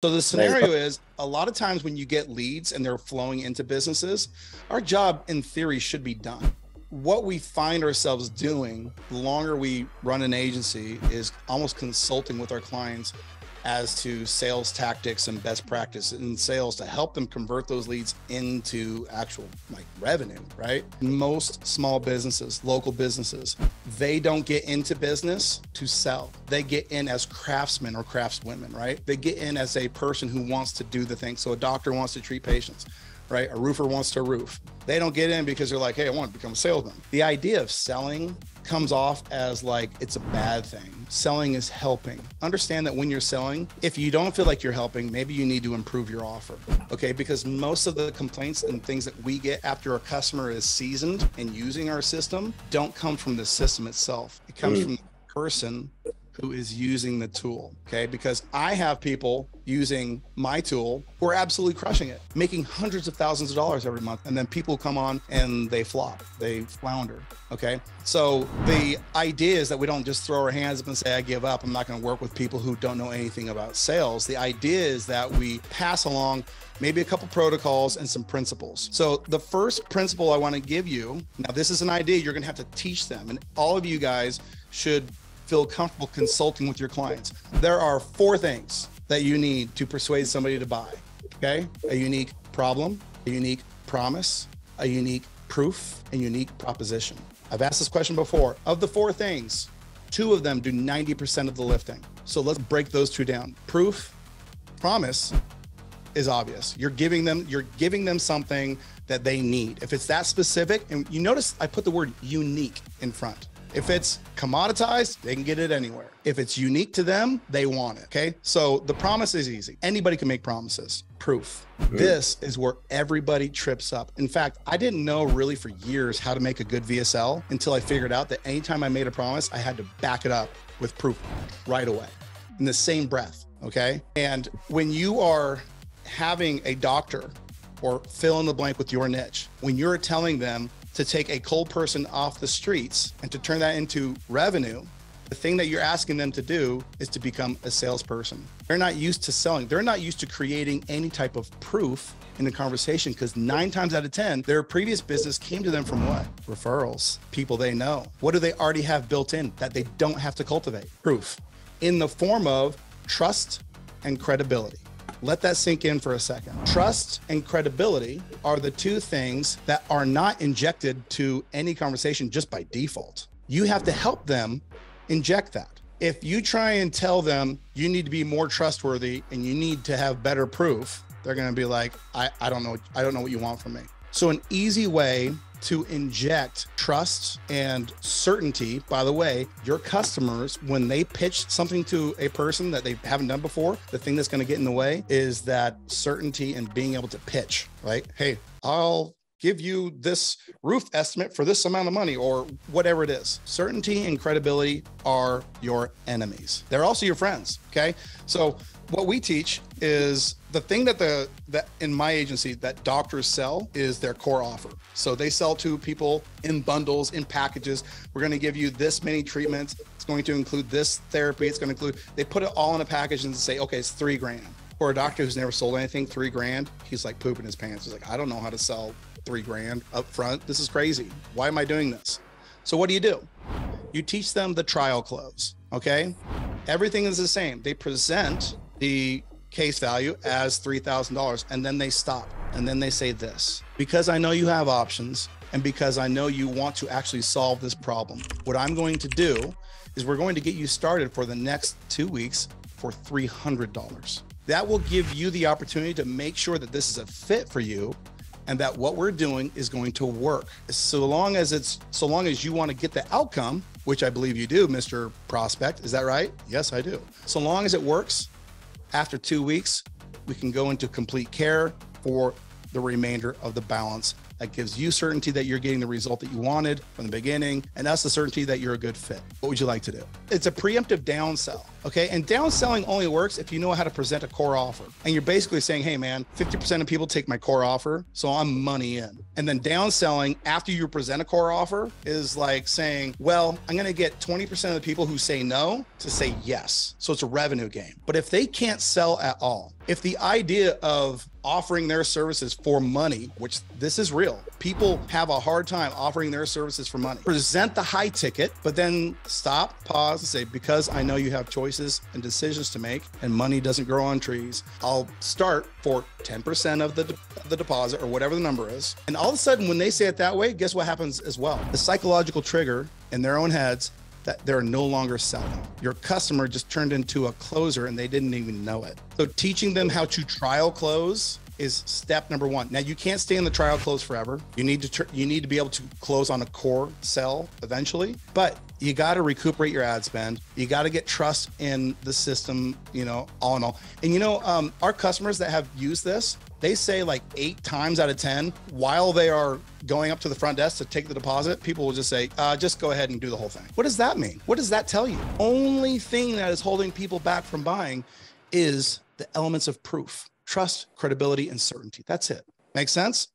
So the scenario is a lot of times when you get leads and they're flowing into businesses, our job in theory should be done. What we find ourselves doing the longer we run an agency is almost consulting with our clients as to sales tactics and best practice in sales to help them convert those leads into actual revenue, right? Most small businesses, local businesses, they don't get into business to sell. They get in as craftsmen or craftswomen, right? They get in as a person who wants to do the thing. So a doctor wants to treat patients, right? A roofer wants to roof. They don't get in because they're like, hey, I want to become a salesman. The idea of selling comes off as like it's a bad thing. Selling is helping. Understand that when you're selling, if you don't feel like you're helping, maybe you need to improve your offer, okay? Because most of the complaints and things that we get after a customer is seasoned and using our system don't come from the system itself. It comes from the person who is using the tool, okay? Because I have people using my tool who are absolutely crushing it, making hundreds of thousands of dollars every month. And then people come on and they flop, they flounder, okay? So the idea is that we don't just throw our hands up and say, I give up, I'm not gonna work with people who don't know anything about sales. The idea is that we pass along maybe a couple protocols and some principles. So the first principle I wanna give you, now this is an idea you're gonna have to teach them, and all of you guys should feel comfortable consulting with your clients. There are 4 things that you need to persuade somebody to buy, okay? A unique problem, a unique promise, a unique proof, and unique proposition. I've asked this question before. Of the 4 things, 2 of them do 90% of the lifting. So let's break those 2 down. Proof, promise is obvious. You're giving them something that they need. If it's that specific, and you notice I put the word unique in front. If it's commoditized, they can get it anywhere. If it's unique to them, they want it, okay? So the promise is easy. Anybody can make promises. Proof. This is where everybody trips up. In fact, I didn't know really for years how to make a good VSL until I figured out that anytime I made a promise, I had to back it up with proof right away in the same breath, okay? And when you are having a doctor or fill in the blank with your niche, when you're telling them to take a cold person off the streets and to turn that into revenue, the thing that you're asking them to do is to become a salesperson. They're not used to selling. They're not used to creating any type of proof in the conversation, because 9 times out of 10, their previous business came to them from what? Referrals, people they know. What do they already have built in that they don't have to cultivate? Proof in the form of trust and credibility. Let that sink in for a second. Trust and credibility are the 2 things that are not injected to any conversation just by default. You have to help them inject that. If you try and tell them you need to be more trustworthy and you need to have better proof, they're gonna be like, I don't know what you want from me. So an easy way to inject trust and certainty, by the way, your customers, when they pitch something to a person that they haven't done before, the thing that's going to get in the way is that certainty and being able to pitch, right? Hey, I'll give you this roof estimate for this amount of money or whatever it is. Certainty and credibility are your enemies. They're also your friends, okay? So what we teach is the thing that in my agency that doctors sell is their core offer. So they sell to people in bundles, in packages. We're going to give you this many treatments. It's going to include this therapy. It's going to include, they put it all in a package and say, okay, it's $3,000. For a doctor who's never sold anything, $3,000, he's like pooping his pants. He's like, I don't know how to sell $3,000 up front. This is crazy. Why am I doing this? So what do? You teach them the trial close, okay? Everything is the same. They present the case value as $3,000 and then they stop and then they say this: because I know you have options and because I know you want to actually solve this problem, what I'm going to do is we're going to get you started for the next 2 weeks for $300. That will give you the opportunity to make sure that this is a fit for you and that what we're doing is going to work. So long as you want to get the outcome, which I believe you do, Mr. Prospect, is that right? Yes, I do. So long as it works, after 2 weeks, we can go into complete care for the remainder of the balance. That gives you certainty that you're getting the result that you wanted from the beginning, and us the certainty that you're a good fit. What would you like to do? It's a preemptive downsell, okay? And downselling only works if you know how to present a core offer. And you're basically saying, hey man, 50% of people take my core offer, so I'm money in. And then downselling after you present a core offer is like saying, well, I'm gonna get 20% of the people who say no to say yes. So it's a revenue game. But if they can't sell at all, If the idea of offering their services for money, which this is real, people have a hard time offering their services for money. Present the high ticket, but then stop, pause, and say, because I know you have choices and decisions to make, and money doesn't grow on trees, I'll start for 10% of the deposit, or whatever the number is. And all of a sudden, when they say it that way, guess what happens as well? The psychological trigger in their own heads that they're no longer selling. Your customer just turned into a closer and they didn't even know it. So teaching them how to trial close is step number one. Now, you can't stay in the trial close forever. You need to be able to close on a core sell eventually, but you got to recuperate your ad spend. You got to get trust in the system, all in all. And our customers that have used this, they say like 8 times out of 10, while they are going up to the front desk to take the deposit, people will just say, just go ahead and do the whole thing. What does that mean? What does that tell you? Only thing that is holding people back from buying is the elements of proof: trust, credibility, and certainty. That's it. Make sense?